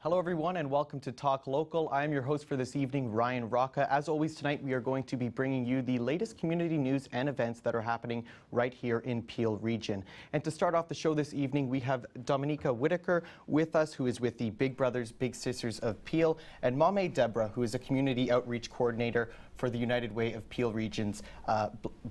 Hello everyone and welcome to Talk Local. I am your host for this evening, Ryan Rocca. As always tonight we are going to be bringing you the latest community news and events that are happening right here in Peel Region. And to start off the show this evening we have Dominica Whitaker with us, who is with the Big Brothers Big Sisters of Peel, and Mame Deborah, who is a community outreach coordinator for the United Way of Peel Region's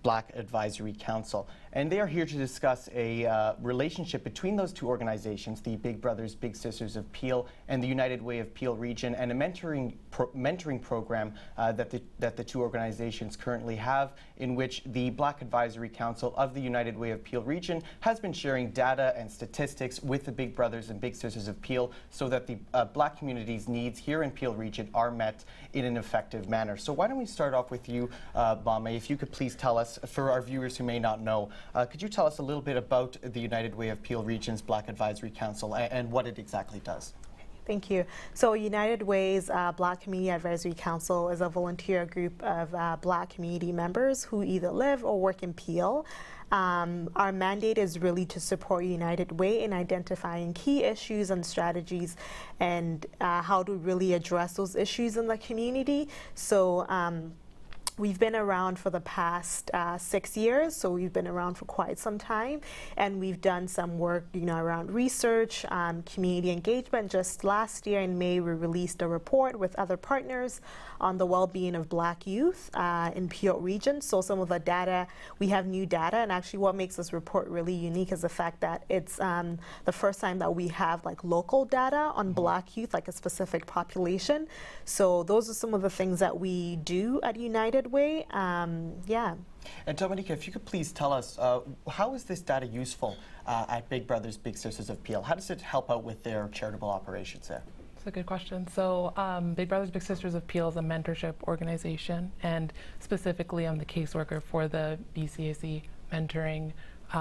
Black Advisory Council. And they are here to discuss a relationship between those two organizations, the Big Brothers Big Sisters of Peel and the United Way of Peel Region, and a mentoring program that the two organizations currently have, in which the Black Advisory Council of the United Way of Peel Region has been sharing data and statistics with the Big Brothers and Big Sisters of Peel so that the Black community's needs here in Peel Region are met in an effective manner. So why don't we start off with you, Mame, if you could please tell us, for our viewers who may not know, could you tell us a little bit about the United Way of Peel Region's Black Advisory Council and what it exactly does? Thank you. So United Way's Black Community Advisory Council is a volunteer group of Black community members who either live or work in Peel. Our mandate is really to support United Way in identifying key issues and strategies and how to really address those issues in the community. So we've been around for the past 6 years, so we've been around for quite some time, and we've done some work, around research, community engagement. Just last year in May, we released a report with other partners on the well-being of Black youth in Peel Region. So some of the data, we have new data, and actually what makes this report really unique is the fact that it's the first time that we have local data on Black youth, a specific population. So those are some of the things that we do at United Way. Yeah. And Dominica, if you could please tell us, how is this data useful at Big Brothers Big Sisters of Peel? How does it help out with their charitable operations there? That's a good question. So Big Brothers Big Sisters of Peel is a mentorship organization, and specifically I'm the caseworker for the BCAC mentoring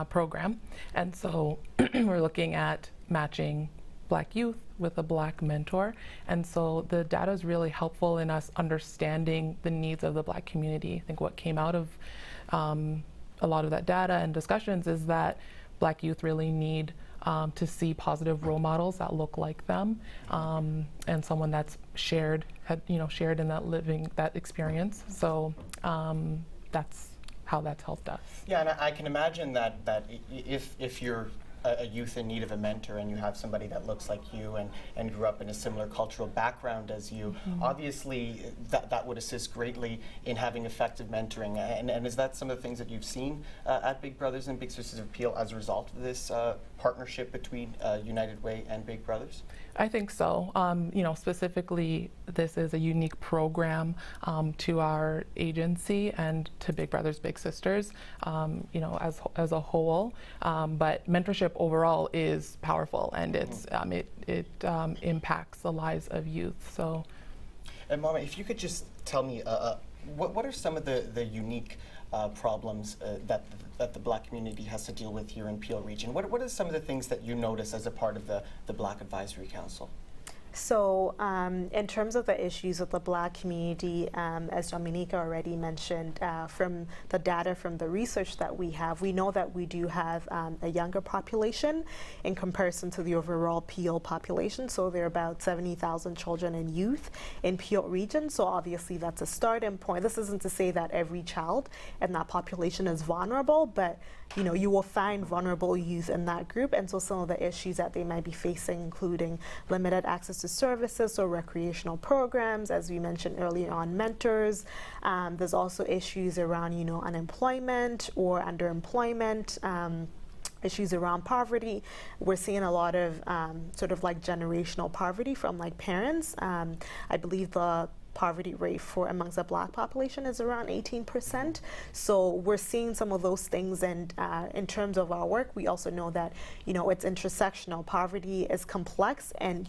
program. And so we're looking at matching Black youth with a Black mentor, and so the data is really helpful in us understanding the needs of the Black community. I think what came out of a lot of that data and discussions is that Black youth really need to see positive role models that look like them, and someone that's shared in that experience. So that's how that's helped us. Yeah, and I can imagine that if you're a youth in need of a mentor and you have somebody that looks like you and grew up in a similar cultural background as you, obviously that would assist greatly in having effective mentoring. And is that some of the things that you've seen at Big Brothers and Big Sisters of Peel as a result of this partnership between United Way and Big Brothers? I think so. Specifically, this is a unique program to our agency and to Big Brothers Big Sisters, as a whole. But mentorship overall is powerful, and it impacts the lives of youth. So, and Mama, if you could just tell me, what are some of the unique problems that the Black community has to deal with here in Peel Region? What are some of the things that you notice as a part of the Black Advisory Council? So in terms of the issues with the Black community, as Dominica already mentioned, from the data from the research that we have, we know that we do have a younger population in comparison to the overall Peel population. So there are about 70,000 children and youth in Peel Region. So obviously that's a starting point. This isn't to say that every child in that population is vulnerable, but you will find vulnerable youth in that group. And so some of the issues that they might be facing, including limited access to services or recreational programs, as we mentioned earlier on, mentors. There's also issues around, unemployment or underemployment, issues around poverty. We're seeing a lot of generational poverty from parents. I believe the poverty rate for amongst the Black population is around 18%. So we're seeing some of those things, and in terms of our work, we also know that it's intersectional. Poverty is complex, and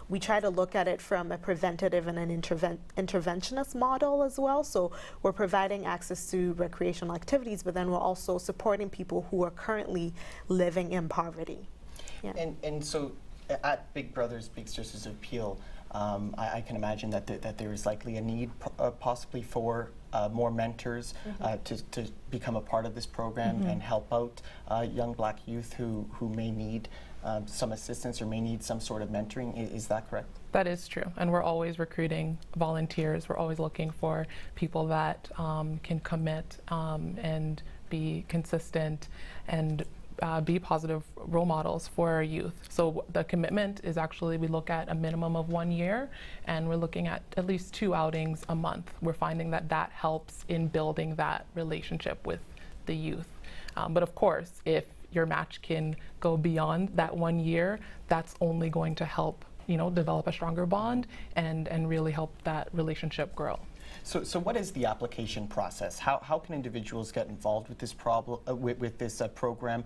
we try to look at it from a preventative and an interventionist model as well. So we're providing access to recreational activities, but then we're also supporting people who are currently living in poverty. Yeah. And so at Big Brothers Big Sisters of Peel, I can imagine that there is likely a need possibly for more mentors to become a part of this program and help out young Black youth who may need some assistance or may need some sort of mentoring. Is that correct? That is true, and we're always recruiting volunteers. We're always looking for people that can commit and be consistent and be positive role models for our youth. So the commitment is actually, we look at a minimum of 1 year, and we're looking at least 2 outings a month. We're finding that that helps in building that relationship with the youth. But of course, if your match can go beyond that 1 year, that's only going to help, you know, develop a stronger bond and really help that relationship grow. So what is the application process? How can individuals get involved with this problem, with this program,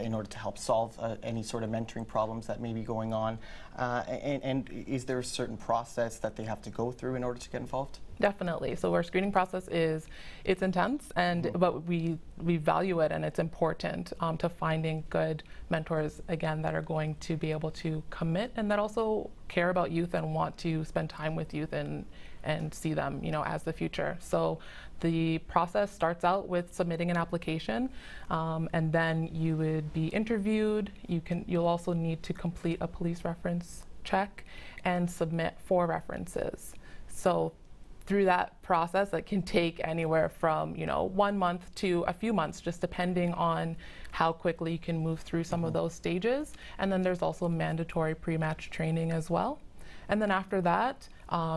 in order to help solve any sort of mentoring problems that may be going on? And is there a certain process that they have to go through in order to get involved? Definitely. So our screening process it's intense, and but we value it, and it's important to finding good mentors, again, that are going to be able to commit and that also care about youth and want to spend time with youth and see them, you know, as the future. So the process starts out with submitting an application, and then you would be interviewed. You'll also need to complete a police reference check and submit 4 references. So through that process, it can take anywhere from, you know, 1 month to a few months, just depending on how quickly you can move through some of those stages. And then there's also mandatory pre-match training as well. And then after that,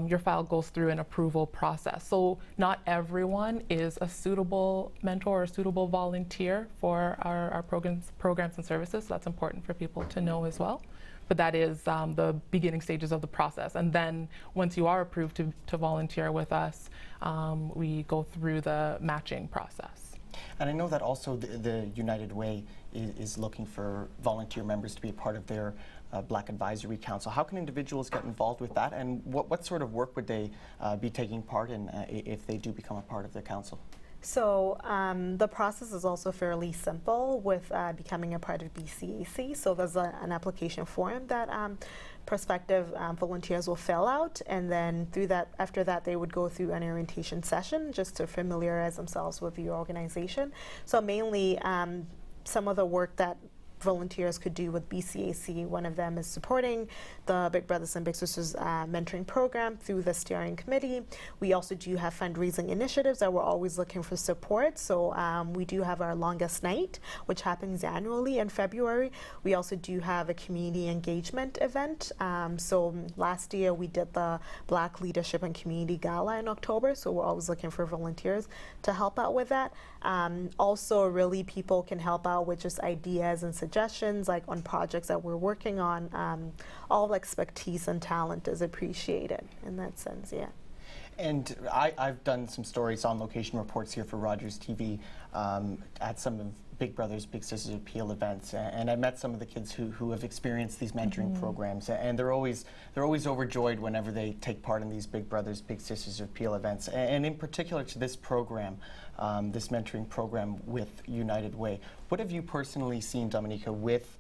your file goes through an approval process. So not everyone is a suitable mentor or suitable volunteer for our programs and services. So that's important for people to know as well. But that is the beginning stages of the process. And then once you are approved to volunteer with us, we go through the matching process. And I know that also the United Way is looking for volunteer members to be a part of their Black Advisory Council. How can individuals get involved with that, and what sort of work would they be taking part in if they do become a part of the council? So the process is also fairly simple with becoming a part of BCAC. So there's an application form that prospective volunteers will fill out, and then after that they would go through an orientation session just to familiarize themselves with your organization. So mainly some of the work that volunteers could do with BCAC. One of them is supporting the Big Brothers and Big Sisters mentoring program through the steering committee. We also do have fundraising initiatives that we're always looking for support. So we do have our longest night, which happens annually in February. We also do have a community engagement event. So last year we did the Black Leadership and Community Gala in October. So we're always looking for volunteers to help out with that. Also, really, people can help out with just ideas and suggestions, like on projects that we're working on. All expertise and talent is appreciated in that sense, yeah. And I've done some stories on location reports here for Rogers TV at some of Big Brothers Big Sisters of Peel events, and I met some of the kids who have experienced these mentoring programs, and they're always overjoyed whenever they take part in these Big Brothers Big Sisters of Peel events, and in particular to this program, this mentoring program with United Way. What have you personally seen, Dominica, with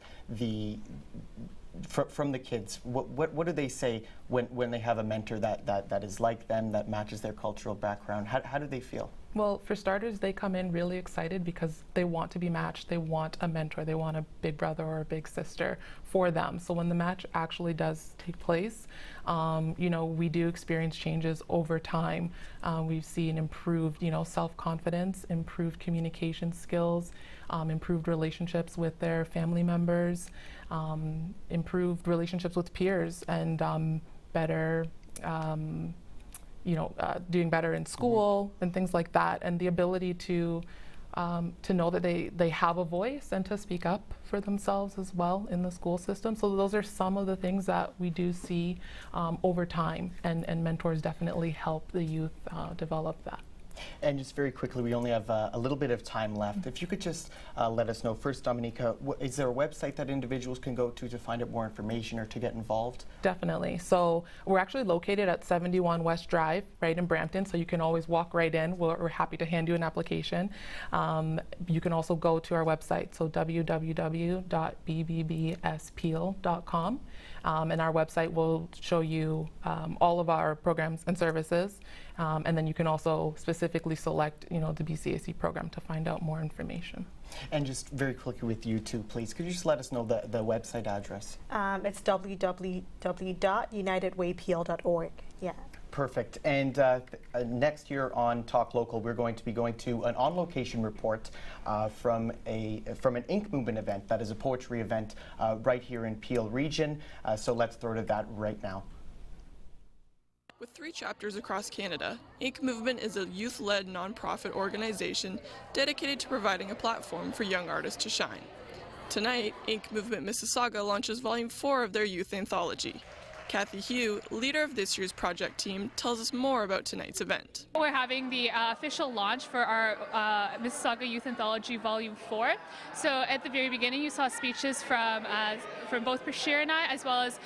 from the kids? What do they say when they have a mentor that is like them, that matches their cultural background? How do they feel? Well, for starters, they come in really excited because they want to be matched. They want a mentor. They want a big brother or a big sister for them. So when the match actually does take place, you know, we do experience changes over time. We've seen improved, you know, self-confidence, improved communication skills, improved relationships with their family members, improved relationships with peers, and better doing better in school and things like that, and the ability to know that they have a voice and to speak up for themselves as well in the school system. So those are some of the things that we do see over time, and mentors definitely help the youth develop that. And just very quickly, we only have a little bit of time left. If you could just let us know, first, Dominica, is there a website that individuals can go to find out more information or to get involved? Definitely. So we're actually located at 71 West Drive, right in Brampton, so you can always walk right in. We're happy to hand you an application. You can also go to our website, so www.bbbspeel.com. And our website will show you all of our programs and services. And then you can also specifically select, the BCAC program to find out more information. And just very quickly with you too, please, could you just let us know the website address? It's www.unitedwaypl.org. Yeah. Perfect. And next year on Talk Local, we're going to be going to an on-location report from an Ink Movement event. That is a poetry event right here in Peel Region. So let's throw to that right now. With 3 chapters across Canada, Ink Movement is a youth-led nonprofit organization dedicated to providing a platform for young artists to shine. Tonight, Ink Movement Mississauga launches Volume 4 of their youth anthology. Kathy Hugh, leader of this year's project team, tells us more about tonight's event. We're having the official launch for our Mississauga Youth Anthology Volume 4. So at the very beginning you saw speeches from both Prashir and I, as well as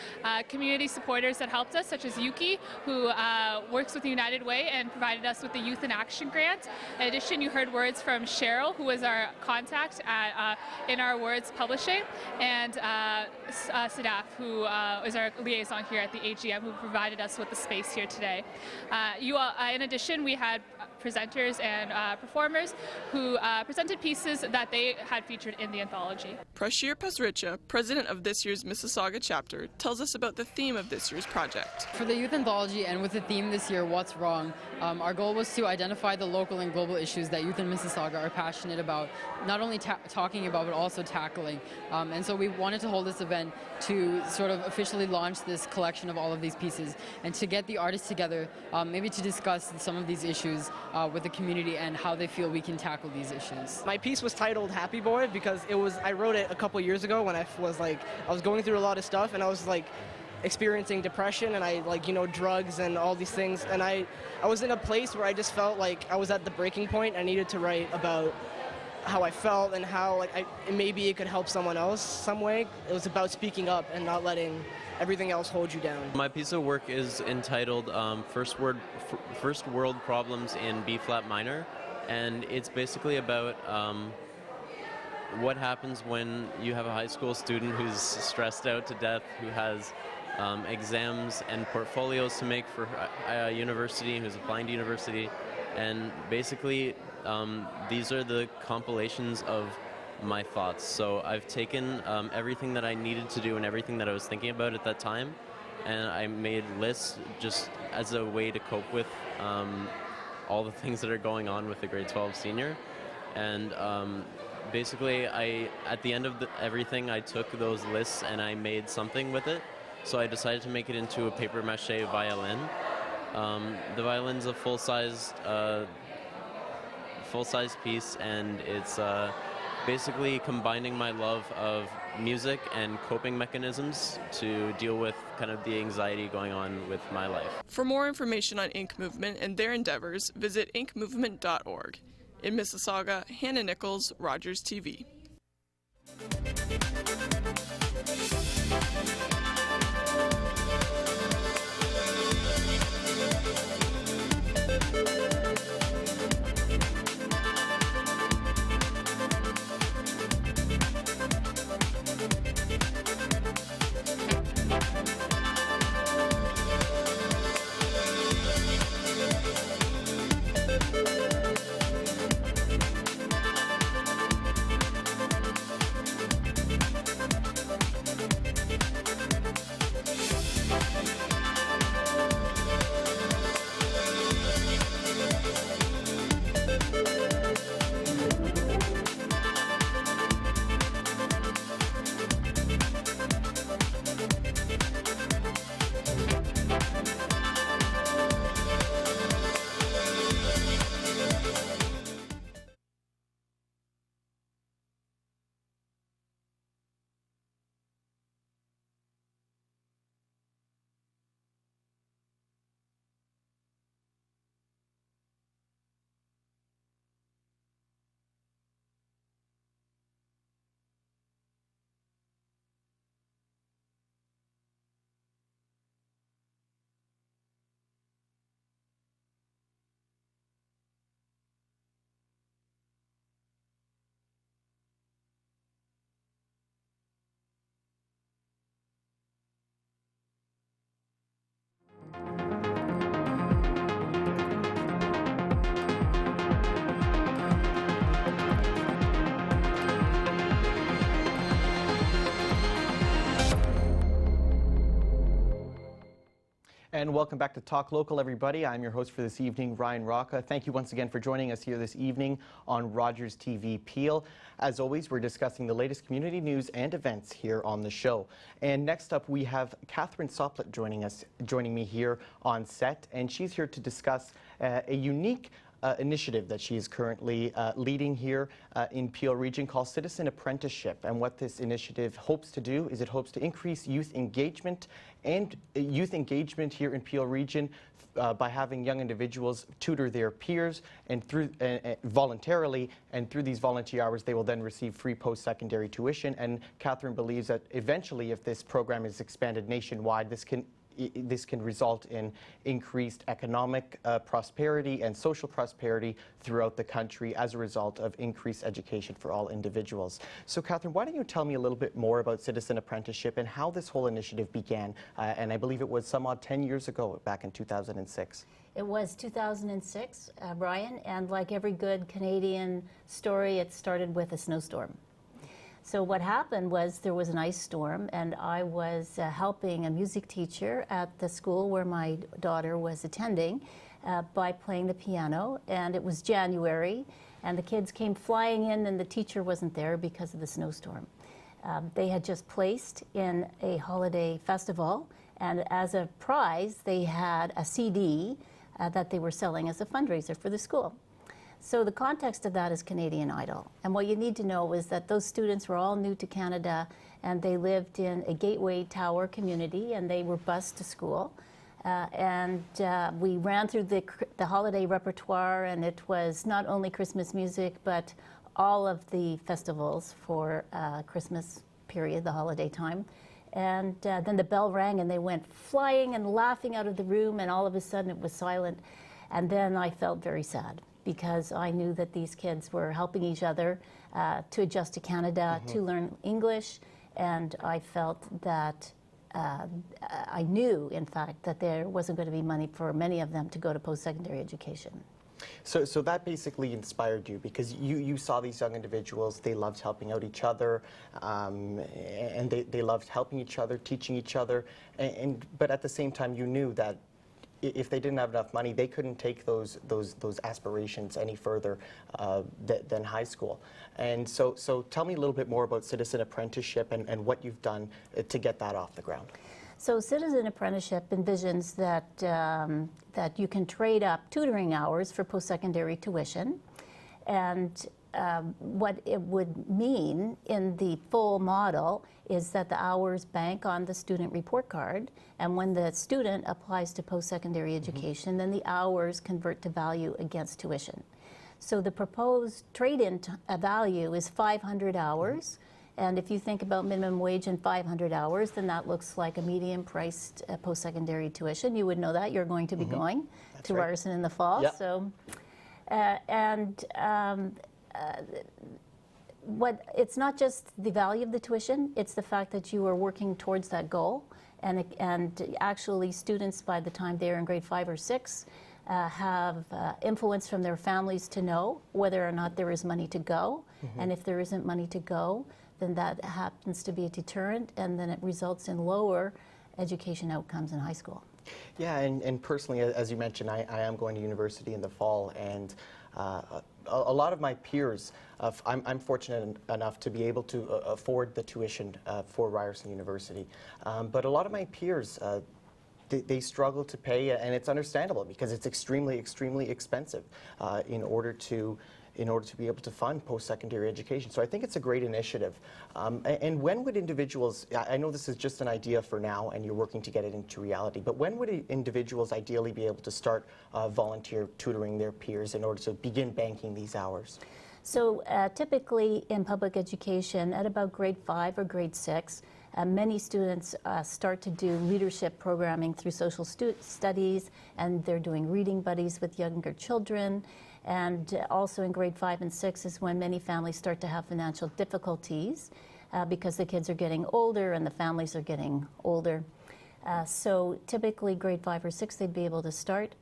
community supporters that helped us, such as Yuki, who works with the United Way and provided us with the Youth in Action grant. In addition, you heard words from Cheryl, who was our contact at In Our Words Publishing, and Sadaf, who is our liaison here at the AGM, who provided us with the space here today. In addition, we had presenters and performers who presented pieces that they had featured in the anthology. Prashir Pasricha, president of this year's Mississauga chapter, tells us about the theme of this year's project. For the youth anthology, and with the theme this year, What's Wrong, our goal was to identify the local and global issues that youth in Mississauga are passionate about, not only talking about, but also tackling. And so we wanted to hold this event to sort of officially launch this collection of all of these pieces, and to get the artists together, maybe to discuss some of these issues with the community and how they feel we can tackle these issues. My piece was titled Happy Boy because I wrote it a couple years ago when I was going through a lot of stuff, and I was experiencing depression and drugs and all these things, and I was in a place where I just felt like I was at the breaking point. I needed to write about how I felt and how maybe it could help someone else some way. It was about speaking up and not letting everything else hold you down. My piece of work is entitled First World Problems in B-flat minor, and it's basically about what happens when you have a high school student who's stressed out to death, who has exams and portfolios to make for a university, who's applying to university, and basically these are the compilations of my thoughts. So I've taken everything that I needed to do and everything that I was thinking about at that time, and I made lists just as a way to cope with all the things that are going on with the grade 12 senior. And basically, at the end of everything, I took those lists and I made something with it. So I decided to make it into a paper mache violin. The violin's a full-size piece, and it's basically combining my love of music and coping mechanisms to deal with kind of the anxiety going on with my life. For more information on Ink Movement and their endeavors, visit inkmovement.org. In Mississauga, Hannah Nichols, Rogers TV. And welcome back to Talk Local, everybody. I'm your host for this evening, Ryan Rocca. Thank you once again for joining us here this evening on Rogers TV Peel. As always, we're discussing the latest community news and events here on the show. And next up, we have Catherine Soplet joining me here on set, and she's here to discuss a unique initiative that she is currently leading here in Peel Region called Citizen Apprenticeship. And what this initiative hopes to do is it hopes to increase youth engagement here in Peel Region by having young individuals tutor their peers and through voluntarily, and through these volunteer hours they will then receive free post-secondary tuition. And Catherine believes that eventually, if this program is expanded nationwide, this can result in increased economic prosperity and social prosperity throughout the country as a result of increased education for all individuals. So Catherine, why don't you tell me a little bit more about Citizen Apprenticeship and how this whole initiative began? And I believe it was some odd 10 years ago, back in 2006. It was 2006, Brian, and like every good Canadian story, it started with a snowstorm. So what happened was there was an ice storm, and I was helping a music teacher at the school where my daughter was attending by playing the piano, and it was January, and the kids came flying in, and the teacher wasn't there because of the snowstorm. They had just placed in a holiday festival, and as a prize, they had a CD that they were selling as a fundraiser for the school. So the context of that is Canadian Idol. And what you need to know is that those students were all new to Canada, and they lived in a Gateway Tower community, and they were bused to school. We ran through the holiday repertoire, and it was not only Christmas music, but all of the festivals for Christmas period, the holiday time. And then the bell rang, and they went flying and laughing out of the room, and all of a sudden it was silent. And then I felt very sad, because I knew that these kids were helping each other to adjust to Canada, to learn English, and I felt that I knew, in fact, that there wasn't going to be money for many of them to go to post-secondary education. So that basically inspired you, because you saw these young individuals, they loved helping out each other, and they loved helping each other, teaching each other, but at the same time you knew that if they didn't have enough money, they couldn't take those aspirations any further than high school. And so tell me a little bit more about Citizen Apprenticeship and what you've done to get that off the ground. So Citizen Apprenticeship envisions that you can trade up tutoring hours for post-secondary tuition. And what it would mean in the full model is that the hours bank on the student report card, and when the student applies to post-secondary education, then the hours convert to value against tuition. So the proposed trade-in value is 500 hours, and if you think about minimum wage and 500 hours, then that looks like a medium-priced post-secondary tuition. You would know that. You're going to be going to Ryerson in the fall. Yep. So, it's not just the value of the tuition, it's the fact that you are working towards that goal. And actually, students, by the time they're in grade 5 or 6, have influence from their families to know whether or not there is money to go. And if there isn't money to go, then that happens to be a deterrent, and then it results in lower education outcomes in high school. Yeah, and personally, as you mentioned, I am going to university in the fall, and a lot of my peers, I'm fortunate enough to be able to afford the tuition for Ryerson University, but a lot of my peers, they struggle to pay, and it's understandable because it's extremely, extremely expensive in order to be able to fund post-secondary education. So I think it's a great initiative. And when would individuals, I know this is just an idea for now and you're working to get it into reality, but when would individuals ideally be able to start volunteer tutoring their peers in order to begin banking these hours? So typically in public education, at about grade 5 or grade 6, many students start to do leadership programming through social studies, and they're doing reading buddies with younger children. And also in grade 5 and 6 is when many families start to have financial difficulties because the kids are getting older and the families are getting older. So typically grade 5 or 6 they'd be able to start.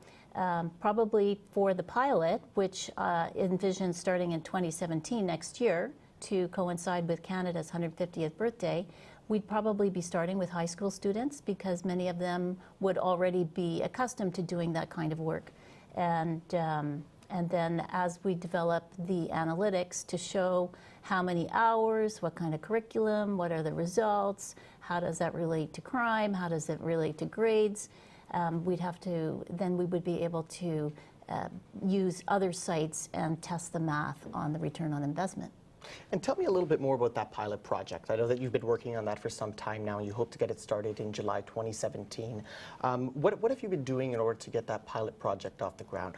Probably for the pilot, which envisions starting in 2017 next year to coincide with Canada's 150th birthday, we'd probably be starting with high school students because many of them would already be accustomed to doing that kind of work. And then as we develop the analytics to show how many hours, what kind of curriculum, what are the results, how does that relate to crime, how does it relate to grades, then we would be able to use other sites and test the math on the return on investment. And tell me a little bit more about that pilot project. I know that you've been working on that for some time now, and you hope to get it started in July 2017. What have you been doing in order to get that pilot project off the ground?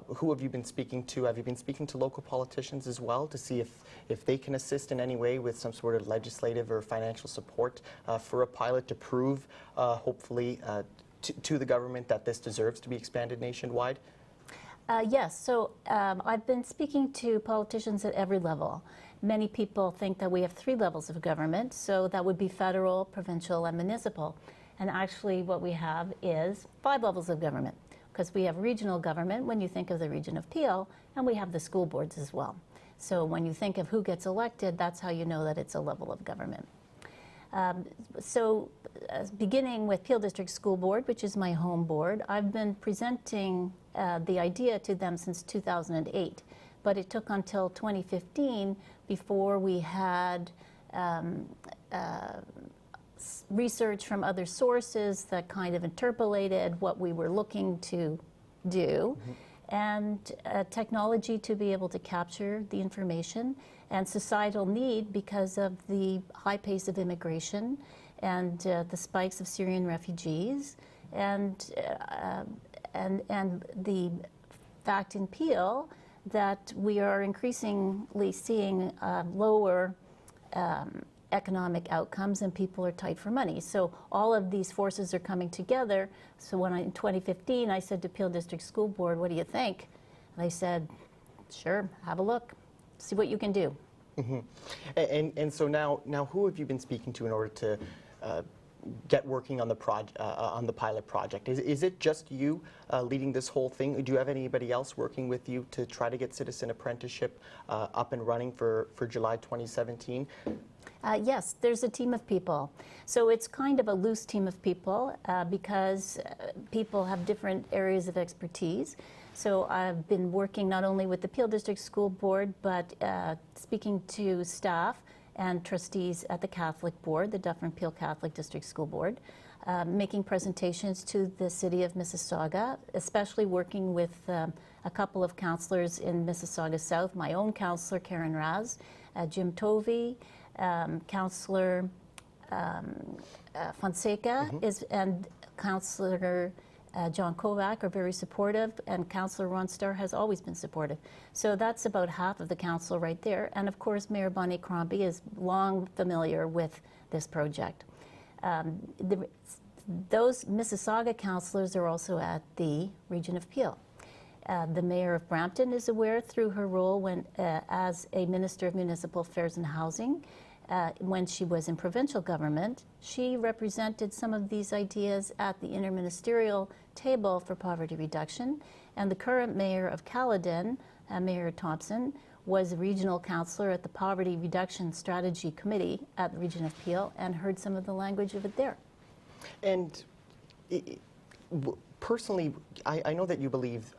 Who have you been speaking to? Have you been speaking to local politicians as well to see if they can assist in any way with some sort of legislative or financial support for a pilot to prove, hopefully, to the government that this deserves to be expanded nationwide? Yes, so I've been speaking to politicians at every level. Many people think that we have 3 levels of government, so that would be federal, provincial, and municipal. And actually what we have is 5 levels of government, because we have regional government when you think of the region of Peel, and we have the school boards as well. So when you think of who gets elected, that's how you know that it's a level of government. Beginning with Peel District School Board, which is my home board, I've been presenting the idea to them since 2008, but it took until 2015 before we had research from other sources that kind of interpolated what we were looking to do, and technology to be able to capture the information, and societal need because of the high pace of immigration and the spikes of Syrian refugees, and the fact in Peel that we are increasingly seeing lower economic outcomes and people are tight for money. So all of these forces are coming together. So when in 2015 I said to Peel District School Board, what do you think? And they said, sure, have a look, see what you can do. And so now who have you been speaking to in order to get working on the pilot project? Is it just you leading this whole thing? Do you have anybody else working with you to try to get citizen apprenticeship up and running for July 2017? Yes, there's a team of people. So it's kind of a loose team of people because people have different areas of expertise. So I've been working not only with the Peel District School Board, but speaking to staff and trustees at the Catholic Board, the Dufferin-Peel Catholic District School Board, making presentations to the City of Mississauga, especially working with a couple of councillors in Mississauga South, my own councillor, Karen Raz, Jim Tovey, Councillor Fonseca, and Councillor John Kovac are very supportive, and Councillor Ron Starr has always been supportive. So that's about half of the council right there. And of course, Mayor Bonnie Crombie is long familiar with this project. Those Mississauga councillors are also at the region of Peel. The Mayor of Brampton is aware through her role as a Minister of Municipal Affairs and Housing. When she was in provincial government, she represented some of these ideas at the interministerial table for poverty reduction. And the current mayor of Caledon, Mayor Thompson, was a regional councillor at the Poverty Reduction Strategy Committee at the region of Peel and heard some of the language of it there. And personally, I know that you believe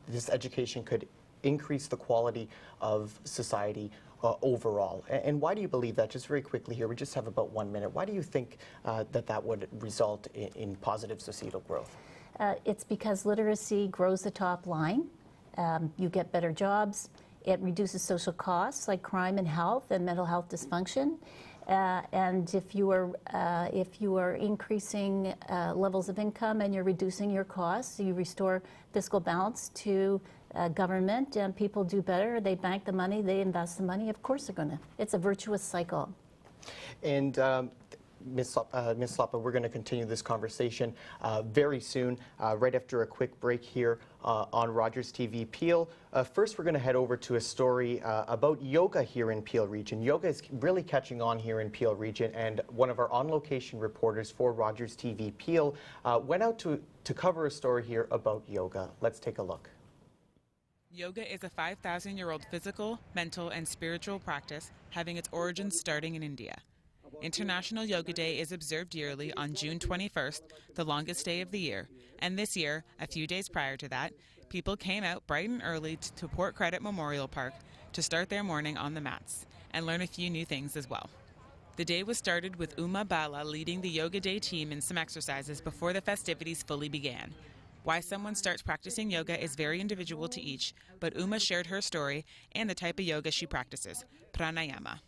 this education could increase the quality of society overall. And why do you believe that? Just very quickly here, we just have about 1 minute. Why do you think that would result in positive societal growth? It's because literacy grows the top line. You get better jobs. It reduces social costs like crime and health and mental health dysfunction. And if you are increasing levels of income and you're reducing your costs, you restore fiscal balance to government, and people do better. They bank the money, they invest the money. Of course they're going to. It's a virtuous cycle. And Ms. Slapa, we're going to continue this conversation very soon, right after a quick break here on Rogers TV Peel. First, we're going to head over to a story about yoga here in Peel Region. Yoga is really catching on here in Peel Region, and one of our on-location reporters for Rogers TV Peel went out to cover a story here about yoga. Let's take a look. Yoga is a 5,000-year-old physical, mental, and spiritual practice having its origins starting in India. International Yoga Day is observed yearly on June 21st, the longest day of the year. And this year, a few days prior to that, people came out bright and early to Port Credit Memorial Park to start their morning on the mats and learn a few new things as well. The day was started with Uma Bala leading the Yoga Day team in some exercises before the festivities fully began. Why someone starts practicing yoga is very individual to each, but Uma shared her story and the type of yoga she practices, pranayama.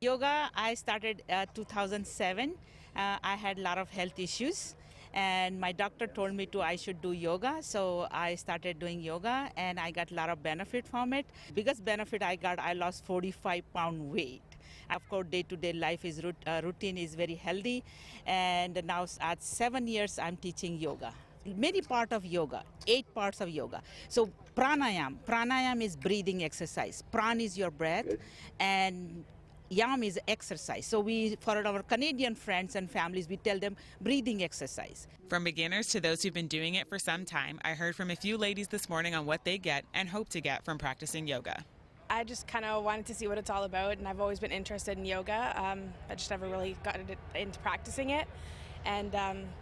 Yoga, I started 2007. I had a lot of health issues, and my doctor told me I should do yoga, so I started doing yoga, and I got a lot of benefit from it. Biggest benefit I got, I lost 45-pound weight. Of course, day-to-day life is routine is very healthy, and now at 7 years I'm teaching yoga. Many part of yoga, 8 parts of yoga. So pranayam is breathing exercise. Pran is your breath, and yam is exercise. So for our Canadian friends and families, we tell them breathing exercise. From beginners to those who've been doing it for some time, I heard from a few ladies this morning on what they get and hope to get from practicing yoga. I just kind of wanted to see what it's all about, and I've always been interested in yoga. I just never really got into practicing it. And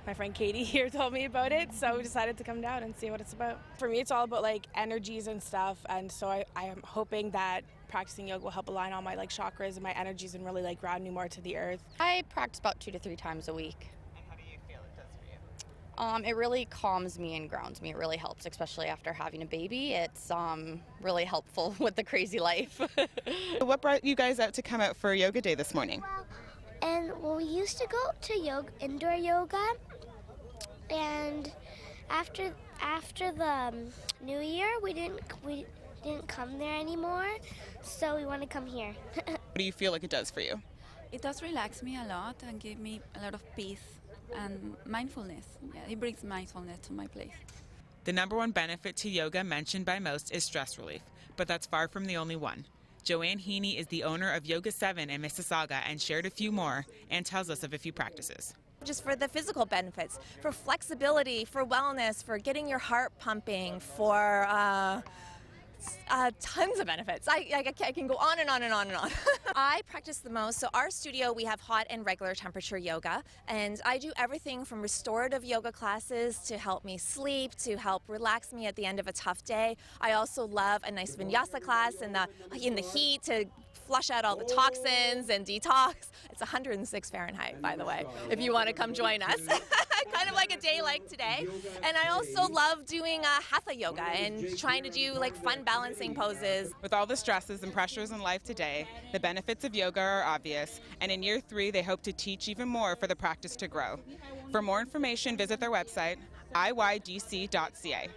my friend Katie here told me about it, so we decided to come down and see what it's about. For me, it's all about like energies and stuff, and so I am hoping that practicing yoga will help align all my chakras and my energies and really ground me more to the earth. I practice about 2 to 3 times a week. And how do you feel it does for you? It really calms me and grounds me. It really helps, especially after having a baby. It's really helpful with the crazy life. What brought you guys out to come out for Yoga Day this morning? We used to go to indoor yoga, and after the New Year, we didn't come there anymore, so we want to come here. What do you feel like it does for you? It does relax me a lot and give me a lot of peace and mindfulness. Yeah, it brings mindfulness to my place. The number one benefit to yoga mentioned by most is stress relief, but that's far from the only one. Joanne Heaney is the owner of Yoga 7 in Mississauga and shared a few more and tells us of a few practices. Just for the physical benefits, for flexibility, for wellness, for getting your heart pumping, for tons of benefits. I can go on and on and on and on. I practice the most. So our studio, we have hot and regular temperature yoga, and I do everything from restorative yoga classes to help me sleep, to help relax me at the end of a tough day. I also love a nice vinyasa class in the heat to flush out all the toxins and detox. It's 106 Fahrenheit, by the way, if you want to come join us. Kind of like a day like today. And I also love doing hatha yoga and trying to do fun balancing poses. With all the stresses and pressures in life today, the benefits of yoga are obvious, and in year 3 they hope to teach even more for the practice to grow. For more information, visit their website, iydc.ca.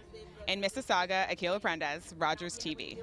In Mississauga, Akila Prendez, Rogers TV.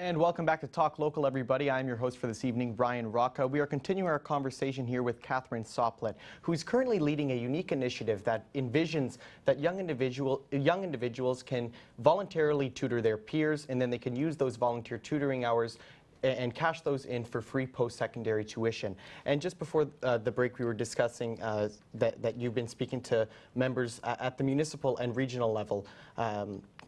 And welcome back to Talk Local, everybody. I'm your host for this evening, Ryan Rocca. We are continuing our conversation here with Catherine Soplet, who's currently leading a unique initiative that envisions that young individuals can voluntarily tutor their peers, and then they can use those volunteer tutoring hours and cash those in for free post-secondary tuition. And just before the break, we were discussing that you've been speaking to members at the municipal and regional level,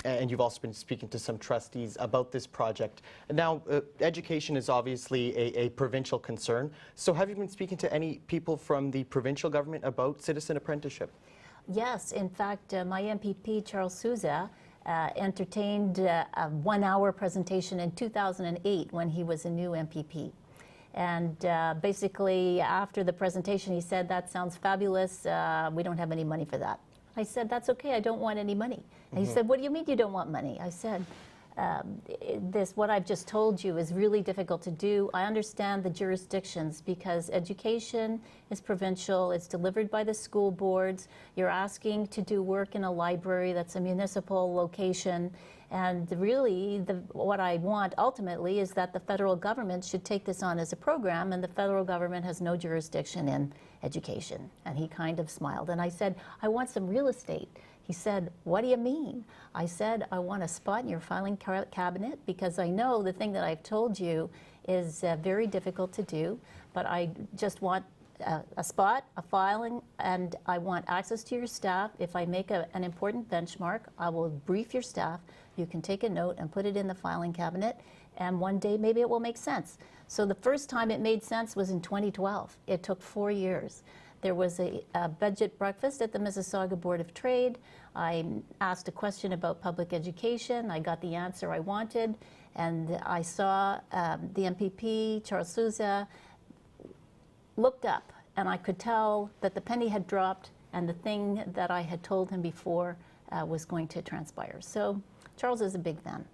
and you've also been speaking to some trustees about this project. Now, education is obviously a provincial concern. So have you been speaking to any people from the provincial government about citizen apprenticeship? Yes, in fact, my MPP, Charles Souza, entertained a 1-hour presentation in 2008 when he was a new MPP. And basically, after the presentation, he said, "That sounds fabulous. We don't have any money for that." I said, "That's okay. I don't want any money." And he said, "What do you mean you don't want money?" I said, what I've just told you is really difficult to do. I understand the jurisdictions because education is provincial, it's delivered by the school boards. You're asking to do work in a library that's a municipal location. And really, what I want ultimately is that the federal government should take this on as a program, and the federal government has no jurisdiction in education. And he kind of smiled. And I said, "I want some real estate." He said, "What do you mean?" I said, "I want a spot in your filing cabinet because I know the thing that I've told you is very difficult to do, but I just want a spot, a filing, and I want access to your staff. If I make an important benchmark, I will brief your staff. You can take a note and put it in the filing cabinet, and one day maybe it will make sense." So the first time it made sense was in 2012. It took 4 years. There was a budget breakfast at the Mississauga Board of Trade. I asked a question about public education. I got the answer I wanted, and I saw the MPP, Charles Souza, looked up, and I could tell that the penny had dropped and the thing that I had told him before was going to transpire. So Charles is a big fan.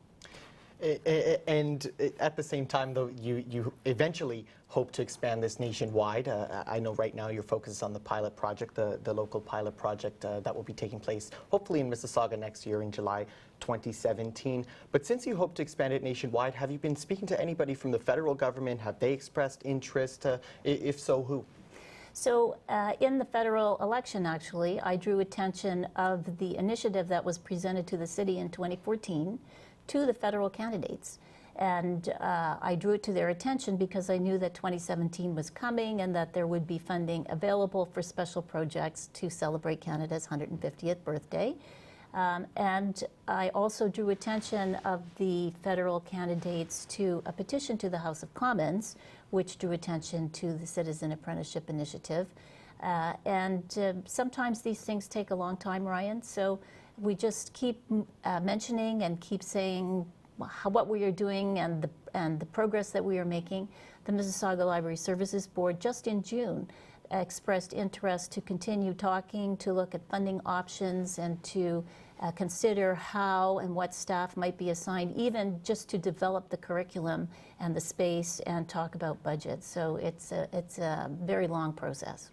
And at the same time, though, you eventually hope to expand this nationwide. I know right now your focus is on the pilot project, the local pilot project that will be taking place hopefully in Mississauga next year in July 2017. But since you hope to expand it nationwide, have you been speaking to anybody from the federal government? Have they expressed interest? If so, who? So in the federal election, actually, I drew attention of the initiative that was presented to the city in 2014 to the federal candidates. And I drew it to their attention because I knew that 2017 was coming and that there would be funding available for special projects to celebrate Canada's 150th birthday. And I also drew attention of the federal candidates to a petition to the House of Commons, which drew attention to the Citizen Apprenticeship Initiative. Sometimes these things take a long time, Ryan, so we just keep mentioning and keep saying what we are doing and the progress that we are making. The Mississauga Library Services Board just in June expressed interest to continue talking, to look at funding options, and to consider how and what staff might be assigned, even just to develop the curriculum and the space and talk about budgets. So it's a very long process.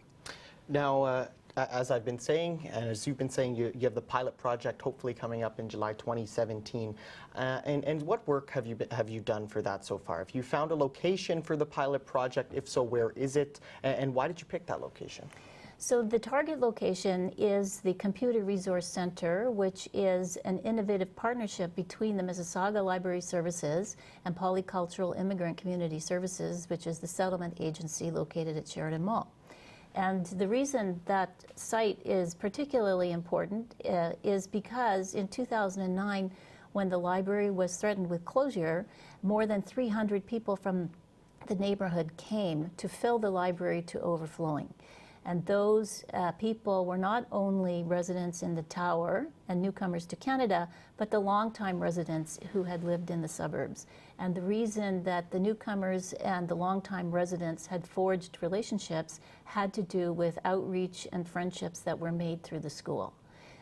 Now, as I've been saying, and as you've been saying, you have the pilot project hopefully coming up in July 2017. And what work have you done for that so far? Have you found a location for the pilot project? If so, where is it? And why did you pick that location? So the target location is the Computer Resource Center, which is an innovative partnership between the Mississauga Library Services and Polycultural Immigrant Community Services, which is the settlement agency located at Sheridan Mall. And the reason that site is particularly important is because in 2009, when the library was threatened with closure, more than 300 people from the neighborhood came to fill the library to overflowing. And those people were not only residents in the tower and newcomers to Canada, but the longtime residents who had lived in the suburbs. And the reason that the newcomers and the longtime residents had forged relationships had to do with outreach and friendships that were made through the school.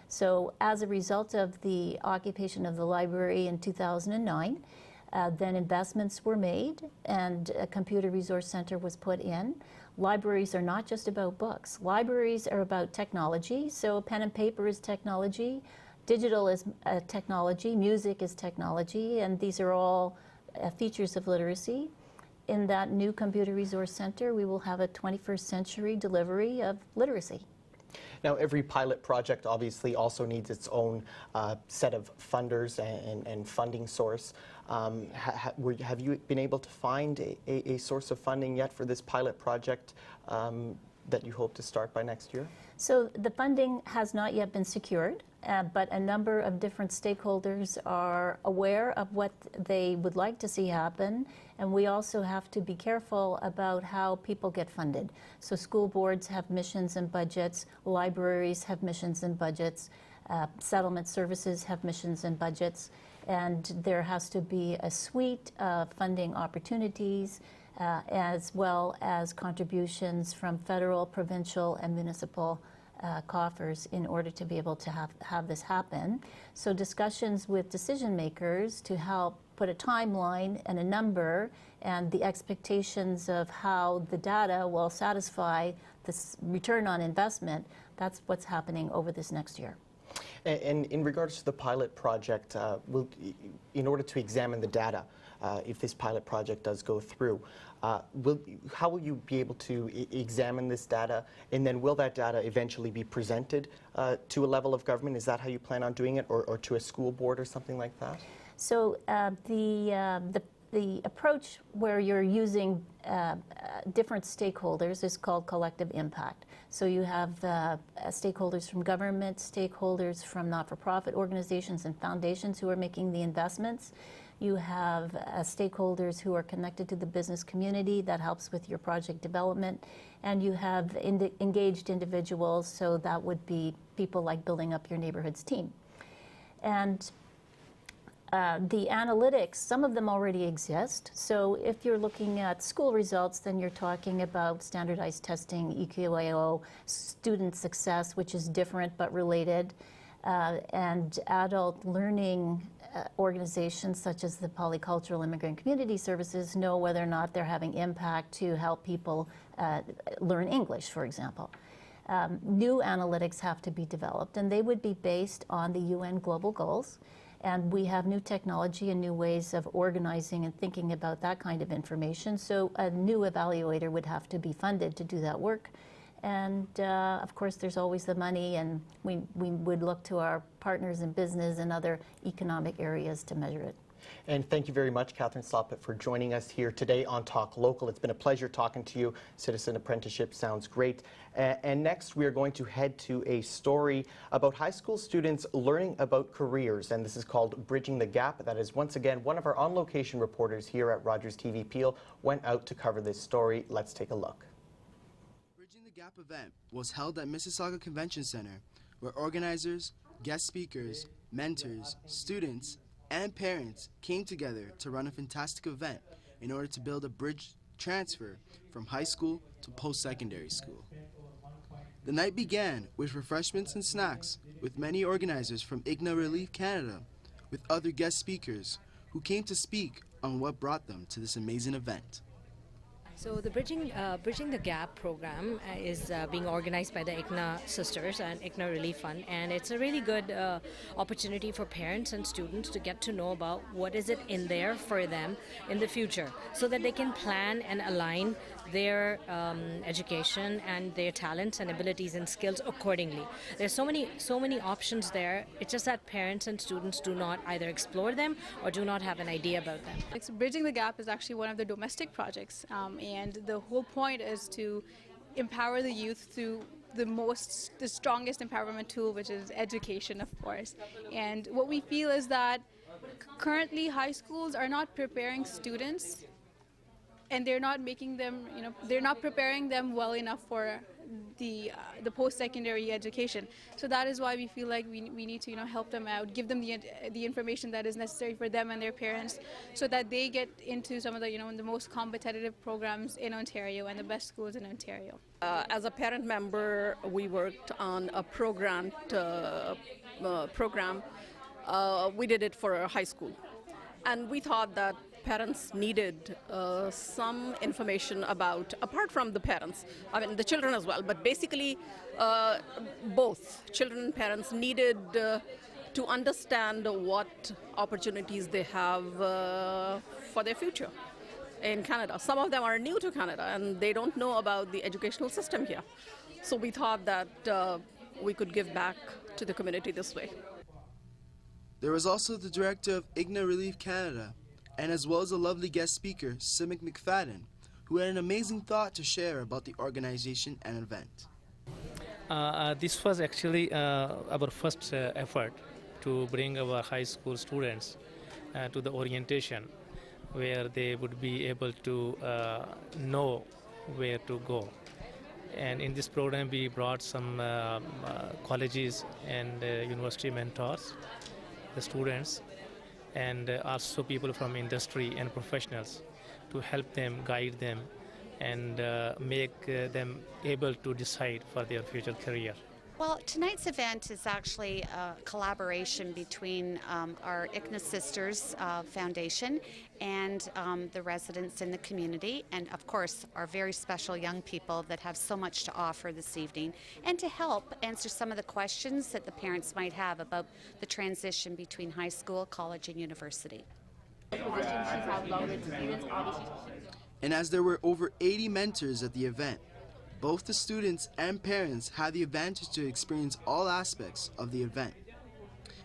So as a result of the occupation of the library in 2009, then investments were made and a computer resource center was put in. Libraries are not just about books. Libraries are about technology. So pen and paper is technology, digital is technology, music is technology, and these are all features of literacy. In that new Computer Resource Center, we will have a 21st century delivery of literacy. Now, every pilot project obviously also needs its own set of funders and funding source. Have you been able to find a source of funding yet for this pilot project that you hope to start by next year? So the funding has not yet been secured, but a number of different stakeholders are aware of what they would like to see happen, and we also have to be careful about how people get funded. So school boards have missions and budgets, libraries have missions and budgets, settlement services have missions and budgets, and there has to be a suite of funding opportunities as well as contributions from federal, provincial, and municipal coffers in order to be able to have this happen. So discussions with decision makers to help put a timeline and a number and the expectations of how the data will satisfy this return on investment, that's what's happening over this next year. And in regards to the pilot project, in order to examine the data, if this pilot project does go through, how will you be able to examine this data, and then will that data eventually be presented to a level of government? Is that how you plan on doing it, or to a school board or something like that? So the approach where you're using different stakeholders is called collective impact. So you have stakeholders from government, stakeholders from not-for-profit organizations and foundations who are making the investments. You have stakeholders who are connected to the business community that helps with your project development. And you have engaged individuals, so that would be people like building up your neighborhood's team. And the analytics, some of them already exist. So if you're looking at school results, then you're talking about standardized testing, EQAO, student success, which is different but related, and adult learning organizations such as the Polycultural Immigrant Community Services know whether or not they're having impact to help people learn English, for example. New analytics have to be developed, and they would be based on the UN Global Goals. And we have new technology and new ways of organizing and thinking about that kind of information. So a new evaluator would have to be funded to do that work. And of course, there's always the money, and we would look to our partners in business and other economic areas to measure it. And thank you very much, Catherine Sloppett, for joining us here today on Talk Local. It's been a pleasure talking to you. Citizen apprenticeship sounds great. And next, we are going to head to a story about high school students learning about careers. And this is called Bridging the Gap. That is, once again, one of our on-location reporters here at Rogers TV Peel went out to cover this story. Let's take a look. Bridging the Gap event was held at Mississauga Convention Center, where organizers, guest speakers, mentors, students, and parents came together to run a fantastic event in order to build a bridge transfer from high school to post-secondary school. The night began with refreshments and snacks with many organizers from IGNA Relief Canada, with other guest speakers who came to speak on what brought them to this amazing event. So the Bridging the Gap program is being organized by the IGNA Sisters and IGNA Relief Fund, and it's a really good opportunity for parents and students to get to know about what is it in there for them in the future, so that they can plan and align their education and their talents and abilities and skills accordingly. There's so many options there. It's just that parents and students do not either explore them or do not have an idea about them. Bridging the Gap is actually one of the domestic projects, and the whole point is to empower the youth through the strongest empowerment tool, which is education, of course. And what we feel is that currently high schools are not preparing students, and they're not making them, they're not preparing them well enough for the post-secondary education. So that is why we feel like we need to help them out, give them the information that is necessary for them and their parents, so that they get into some of the the most competitive programs in Ontario and the best schools in Ontario. As a parent member, we worked on a program. We did it for high school, and we thought that parents needed some information about, apart from the parents, I mean the children as well, but basically both children and parents needed to understand what opportunities they have for their future in Canada. Some of them are new to Canada and they don't know about the educational system here. So we thought that we could give back to the community this way. There was also the director of IGNA Relief Canada, and as well as a lovely guest speaker, Simic McFadden, who had an amazing thought to share about the organization and event. This was actually our first effort to bring our high school students to the orientation, where they would be able to know where to go. And in this program, we brought some colleges and university mentors, the students, and also people from industry and professionals to help them, guide them, and make them able to decide for their future career. Well, tonight's event is actually a collaboration between our ICNA Sisters Foundation and the residents in the community, and of course our very special young people that have so much to offer this evening, and to help answer some of the questions that the parents might have about the transition between high school, college, and university. And as there were over 80 mentors at the event, both the students and parents had the advantage to experience all aspects of the event,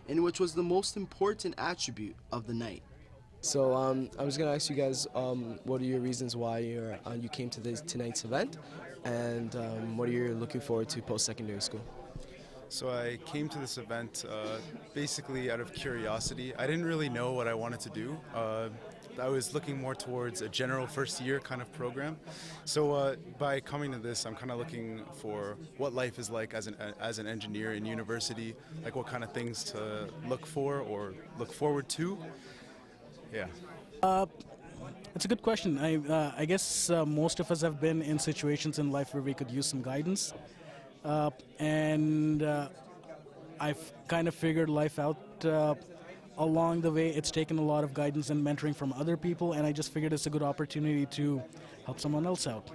and which was the most important attribute of the night. So I was going to ask you guys, what are your reasons why you came to tonight's event, and what are you looking forward to post-secondary school? So I came to this event basically out of curiosity. I didn't really know what I wanted to do. I was looking more towards a general first year kind of program. So by coming to this, I'm kind of looking for what life is like as an engineer in university, like what kind of things to look for or look forward to. Yeah. It's a good question. I guess most of us have been in situations in life where we could use some guidance. And I've kind of figured life out along the way. It's taken a lot of guidance and mentoring from other people, and I just figured it's a good opportunity to help someone else out.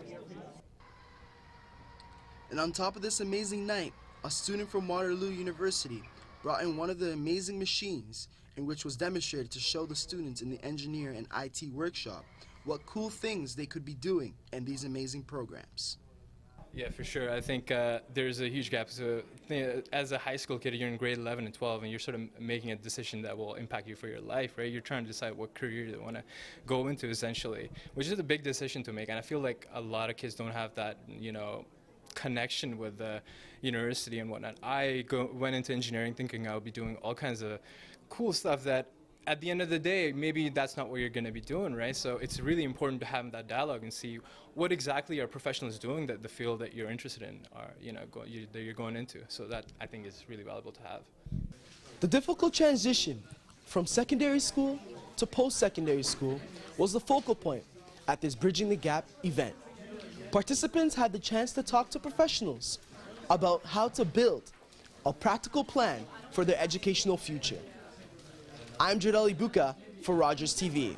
And on top of this amazing night, a student from Waterloo University brought in one of the amazing machines in which was demonstrated to show the students in the engineer and IT workshop what cool things they could be doing in these amazing programs. Yeah, for sure. I think there's a huge gap. So as a high school kid, you're in grade 11 and 12, and you're sort of making a decision that will impact you for your life, right? You're trying to decide what career you want to go into, essentially, which is a big decision to make. And I feel like a lot of kids don't have that, connection with the university and whatnot. I went into engineering thinking I would be doing all kinds of cool stuff that at the end of the day, maybe that's not what you're going to be doing, right? So it's really important to have that dialogue and see what exactly are professionals doing that the field that you're interested in are, that you're going into. So that, I think, is really valuable to have. The difficult transition from secondary school to post-secondary school was the focal point at this Bridging the Gap event. Participants had the chance to talk to professionals about how to build a practical plan for their educational future. I'm Jadali Buka for Rogers TV.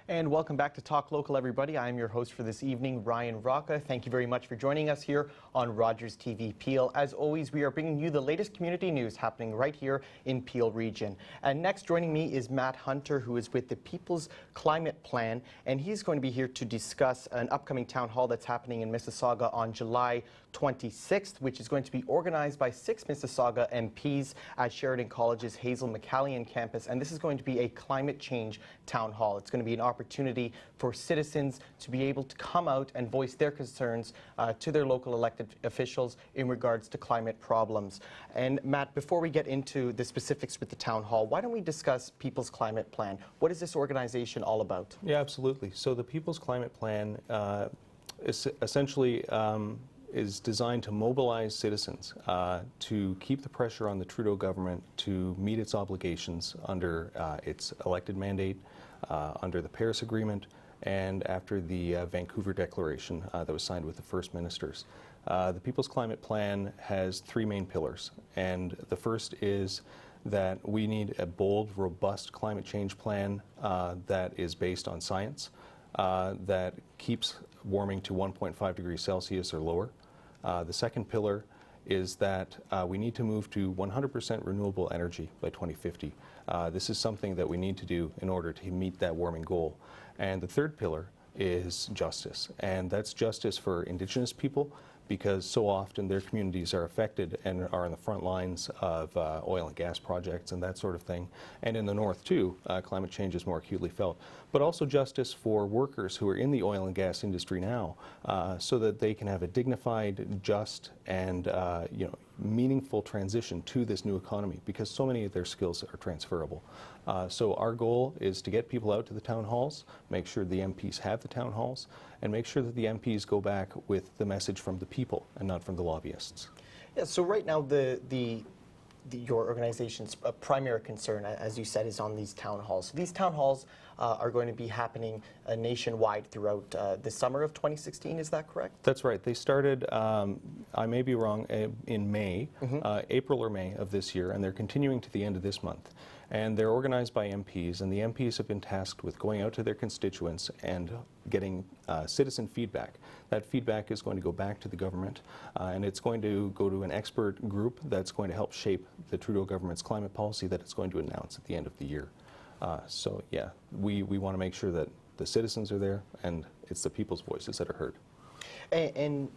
And welcome back to Talk Local, everybody. I'm your host for this evening, Ryan Rocca. Thank you very much for joining us here on Rogers TV Peel. As always, we are bringing you the latest community news happening right here in Peel Region. And next, joining me is Matt Hunter, who is with the People's Climate Plan, and he's going to be here to discuss an upcoming town hall that's happening in Mississauga on July 26th, which is going to be organized by 6 Mississauga MPs at Sheridan College's Hazel McCallion campus. And this is going to be a climate change town hall. It's going to be an opportunity for citizens to be able to come out and voice their concerns to their local elected officials in regards to climate problems. And Matt, before we get into the specifics with the town hall, why don't we discuss People's Climate Plan? What is this organization all about? Yeah, absolutely. So the People's Climate Plan is essentially is designed to mobilize citizens to keep the pressure on the Trudeau government to meet its obligations under its elected mandate, under the Paris Agreement, and after the Vancouver Declaration that was signed with the First Ministers. The People's Climate Plan has 3 main pillars, and the first is that we need a bold, robust climate change plan that is based on science, that keeps warming to 1.5 degrees Celsius or lower. The second pillar is that we need to move to 100% renewable energy by 2050. This is something that we need to do in order to meet that warming goal. And the third pillar is justice, and that's justice for Indigenous people, because so often their communities are affected and are on the front lines of oil and gas projects and that sort of thing. And in the north too, climate change is more acutely felt. But also justice for workers who are in the oil and gas industry now, so that they can have a dignified, just, and meaningful transition to this new economy, because so many of their skills are transferable. So our goal is to get people out to the town halls, make sure the MPs have the town halls, and make sure that the MPs go back with the message from the people and not from the lobbyists. Yeah, so right now your organization's primary concern, as you said, is on these town halls. So these town halls are going to be happening nationwide throughout the summer of 2016, is that correct? That's right. They started, I may be wrong, in May, April or May of this year, and they're continuing to the end of this month. And they're organized by MPs, and the MPs have been tasked with going out to their constituents and getting citizen feedback. That feedback is going to go back to the government, and it's going to go to an expert group that's going to help shape the Trudeau government's climate policy that it's going to announce at the end of the year. So yeah, we want to make sure that the citizens are there and it's the people's voices that are heard. And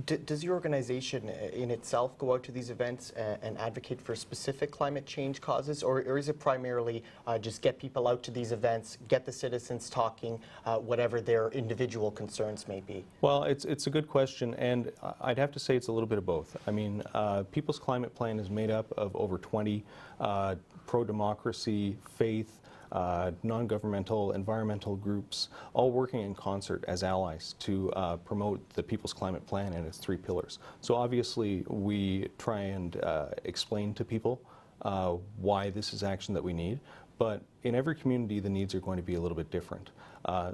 does your organization in itself go out to these events and advocate for specific climate change causes, or is it primarily just get people out to these events, get the citizens talking, whatever their individual concerns may be? Well, it's a good question, and I'd have to say it's a little bit of both. I mean, People's Climate Plan is made up of over 20 pro-democracy, faith, non-governmental, environmental groups, all working in concert as allies to promote the People's Climate Plan and its 3 pillars. So obviously we try and explain to people why this is action that we need, but in every community the needs are going to be a little bit different.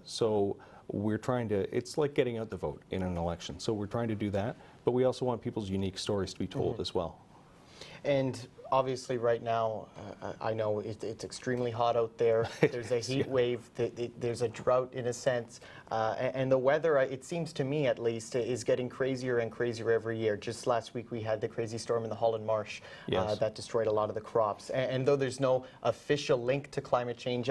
So we're trying to, it's like getting out the vote in an election. So we're trying to do that, but we also want people's unique stories to be told as well. And obviously right now, I know it's extremely hot out there. There's a heat wave, there's a drought in a sense, and the weather, it seems to me at least, is getting crazier and crazier every year. Just last week we had the crazy storm in the Holland Marsh that destroyed a lot of the crops. And though there's no official link to climate change,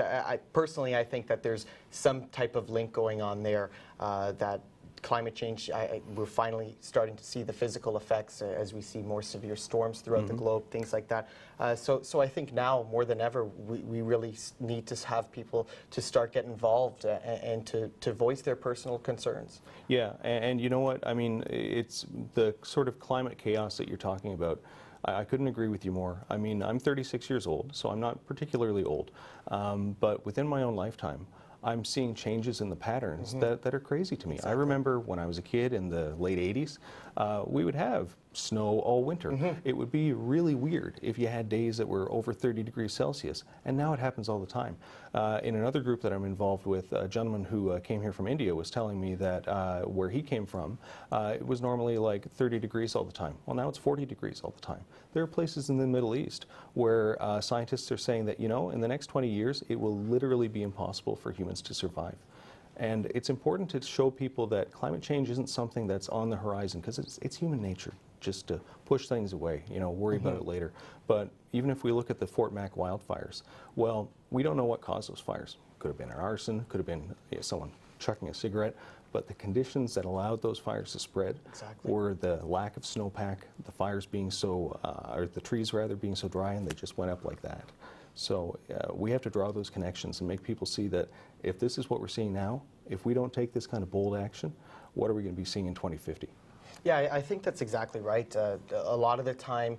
personally I think that there's some type of link going on there that climate change, we're finally starting to see the physical effects as we see more severe storms throughout the globe, things like that. So I think now more than ever we really need to have people to start getting involved and to voice their personal concerns. Yeah, and you know what, I mean, it's the sort of climate chaos that you're talking about. I couldn't agree with you more. I mean, I'm 36 years old, so I'm not particularly old, but within my own lifetime, I'm seeing changes in the patterns that are crazy to me. Exactly. I remember when I was a kid in the late 80s, we would have snow all winter. It would be really weird if you had days that were over 30 degrees Celsius, and now it happens all the time. In another group that I'm involved with, a gentleman who came here from India was telling me that where he came from, it was normally like 30 degrees all the time. Well, now it's 40 degrees all the time. There are places in the Middle East where scientists are saying that, you know, in the next 20 years, it will literally be impossible for humans to survive. And it's important to show people that climate change isn't something that's on the horizon, because it's human nature just to push things away, you know, worry about it later. But even if we look at the Fort Mac wildfires, well, we don't know what caused those fires. Could have been an arson, could have been someone chucking a cigarette, but the conditions that allowed those fires to spread were the lack of snowpack, the fires being so, or the trees rather, being so dry, and they just went up like that. So we have to draw those connections and make people see that if this is what we're seeing now, if we don't take this kind of bold action, what are we going to be seeing in 2050? Yeah, I think that's exactly right. A lot of the time,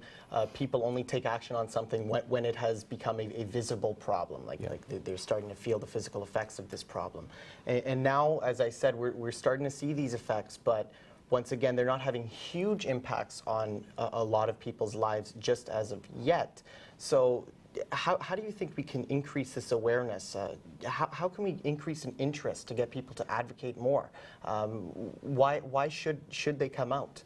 people only take action on something when it has become a visible problem, like they're starting to feel the physical effects of this problem. And now, as I said, we're starting to see these effects, but once again, they're not having huge impacts on a lot of people's lives just as of yet. So how do you think we can increase this awareness? How can we increase an interest to get people to advocate more? Why should they come out?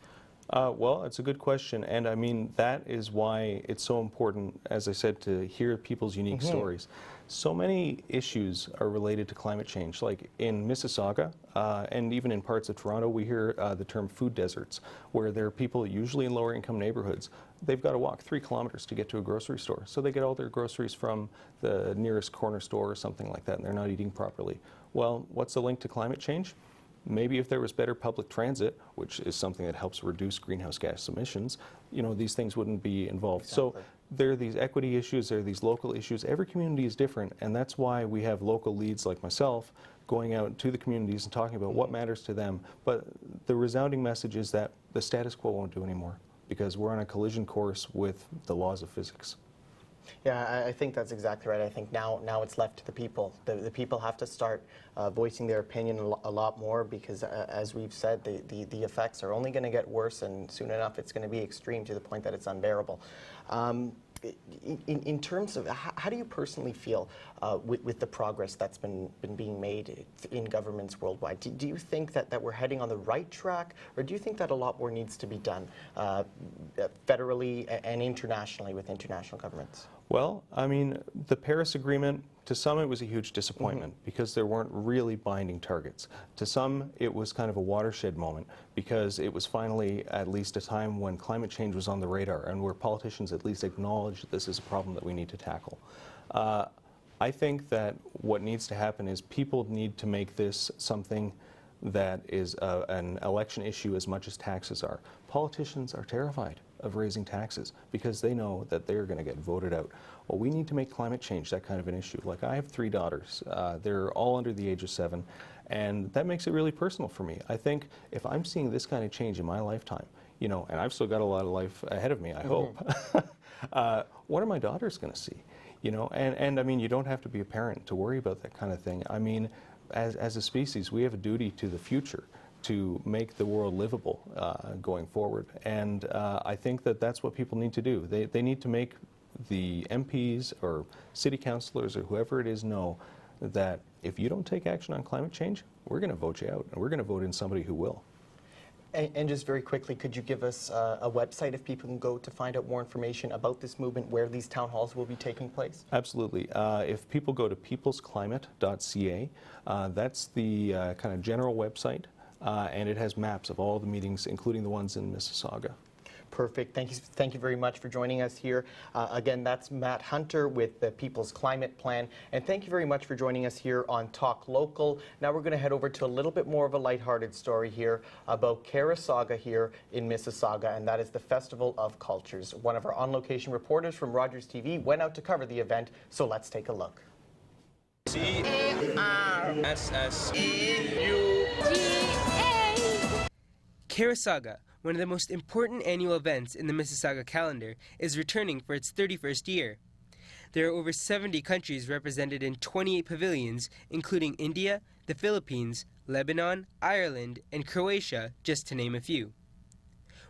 Well, it's a good question, and I mean, that is why it's so important, as I said, to hear people's unique stories. So many issues are related to climate change. Like in Mississauga, and even in parts of Toronto, we hear the term food deserts, where there are people, usually in lower income neighborhoods, they've got to walk 3 kilometers to get to a grocery store. So they get all their groceries from the nearest corner store or something like that, and they're not eating properly. Well, what's the link to climate change? Maybe if there was better public transit, which is something that helps reduce greenhouse gas emissions, you know, these things wouldn't be involved. So there are these equity issues, there are these local issues. Every community is different, and that's why we have local leads like myself going out to the communities and talking about what matters to them. But the resounding message is that the status quo won't do anymore, because we're on a collision course with the laws of physics. Yeah, I think that's exactly right. I think now it's left to the people. The people have to start voicing their opinion a lot more, because as we've said, the effects are only going to get worse, and soon enough it's going to be extreme to the point that it's unbearable. In terms of, how do you personally feel with the progress that's been being made in governments worldwide? Do you think that we're heading on the right track, or do you think that a lot more needs to be done federally and internationally with international governments? Well, I mean, the Paris Agreement, to some it was a huge disappointment because there weren't really binding targets. To some it was kind of a watershed moment because it was finally at least a time when climate change was on the radar and where politicians at least acknowledged this is a problem that we need to tackle. I think that what needs to happen is people need to make this something that is an election issue as much as taxes are. Politicians are terrified of raising taxes because they know that they're going to get voted out. Well, we need to make climate change that kind of an issue. Like, I have 3 daughters. They're all under the age of 7, and that makes it really personal for me. I think if I'm seeing this kind of change in my lifetime, you know, and I've still got a lot of life ahead of me, I hope, what are my daughters going to see? You know, and I mean, you don't have to be a parent to worry about that kind of thing. I mean, as a species, we have a duty to the future to make the world livable going forward. And I think that that's what people need to do. They need to make the MPs or city councilors or whoever it is know that if you don't take action on climate change, we're going to vote you out, and we're going to vote in somebody who will. And just very quickly, could you give us a website if people can go to find out more information about this movement, where these town halls will be taking place? Absolutely. If people go to peoplesclimate.ca, that's the kind of general website, and it has maps of all the meetings, including the ones in Mississauga. Perfect. Thank you very much for joining us here. Again, that's Matt Hunter with the People's Climate Plan. And thank you very much for joining us here on Talk Local. Now we're going to head over to a little bit more of a lighthearted story here about Carasaga here in Mississauga, and that is the Festival of Cultures. One of our on-location reporters from Rogers TV went out to cover the event, so let's take a look. Carasaga. Carasaga, one of the most important annual events in the Mississauga calendar, is returning for its 31st year. There are over 70 countries represented in 28 pavilions, including India, the Philippines, Lebanon, Ireland, and Croatia, just to name a few.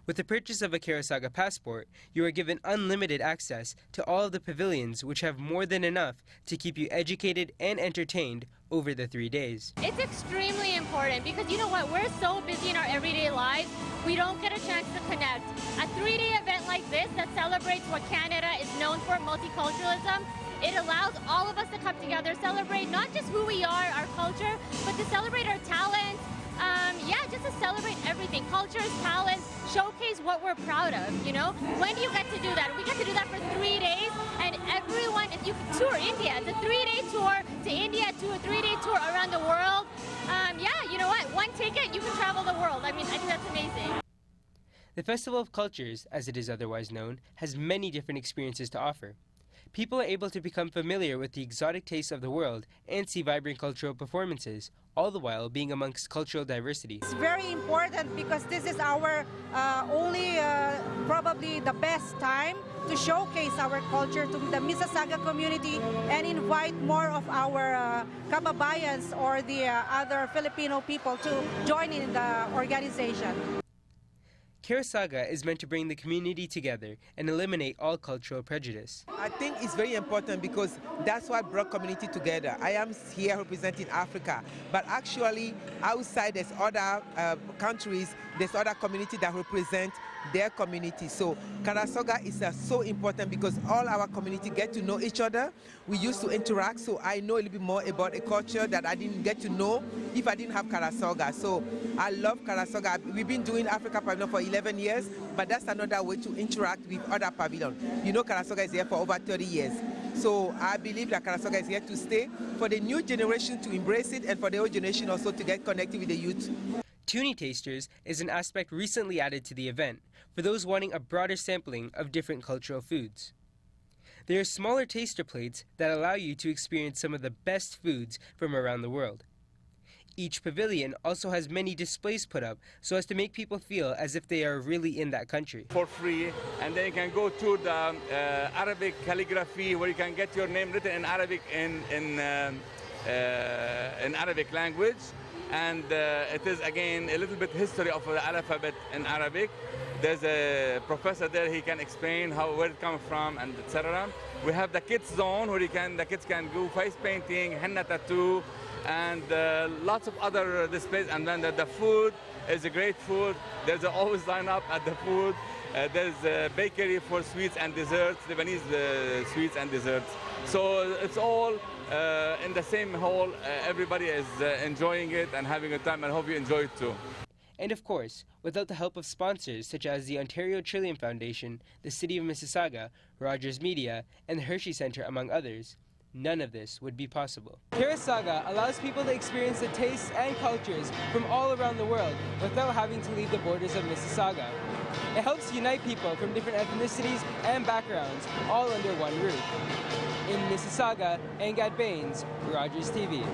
With the purchase of a Keresaga passport, you are given unlimited access to all of the pavilions, which have more than enough to keep you educated and entertained over the 3 days. It's extremely important because you know what, we're so busy in our everyday lives, we don't get a chance to connect. A 3-day event like this that celebrates what Canada is known for, multiculturalism, it allows all of us to come together, celebrate not just who we are, our culture, but to celebrate our talents, just to celebrate everything, cultures, talents, showcase what we're proud of, you know? When do you get to do that? We get to do that for 3 days, and everyone, if you tour India, it's a 3-day tour to India, to a 3-day tour around the world. You know what? One ticket, you can travel the world. I mean, I think that's amazing. The Festival of Cultures, as it is otherwise known, has many different experiences to offer. People are able to become familiar with the exotic tastes of the world and see vibrant cultural performances, all the while being amongst cultural diversity. It's very important because this is our probably the best time to showcase our culture to the Mississauga community and invite more of our kababayans or the other Filipino people to join in the organization. Keresaga is meant to bring the community together and eliminate all cultural prejudice. I think it's very important because that's what brought community together. I am here representing Africa, but actually outside there's other countries, there's other community that represent their community. So Keresaga is so important because all our community get to know each other. We used to interact, so I know a little bit more about a culture that I didn't get to know if I didn't have Keresaga. So I love Keresaga. We've been doing Africa Pavilion for 11 years, but that's another way to interact with other pavilions. You know, Keresaga is here for over 30 years. So I believe that Keresaga is here to stay, for the new generation to embrace it, and for the old generation also to get connected with the youth. Toonie Tasters is an aspect recently added to the event for those wanting a broader sampling of different cultural foods. There are smaller taster plates that allow you to experience some of the best foods from around the world. Each pavilion also has many displays put up so as to make people feel as if they are really in that country. For free, and then you can go to the Arabic calligraphy where you can get your name written in Arabic in Arabic language. And it is again a little bit history of the alphabet in Arabic. There's a professor there, he can explain where it comes from and etc. We have the kids zone where the kids can do face painting, henna tattoo, and lots of other displays. And then the food is a great food. There's always line up at the food. There's a bakery for sweets and desserts, Lebanese sweets and desserts. So it's all in the same hall. Everybody is enjoying it and having a time, and I hope you enjoy it too. And of course, without the help of sponsors such as the Ontario Trillium Foundation, the City of Mississauga, Rogers Media, and the Hershey Center, among others, none of this would be possible. Keresaga allows people to experience the tastes and cultures from all around the world without having to leave the borders of Mississauga. It helps unite people from different ethnicities and backgrounds, all under one roof. In Mississauga, Angad Baines, Rogers TV.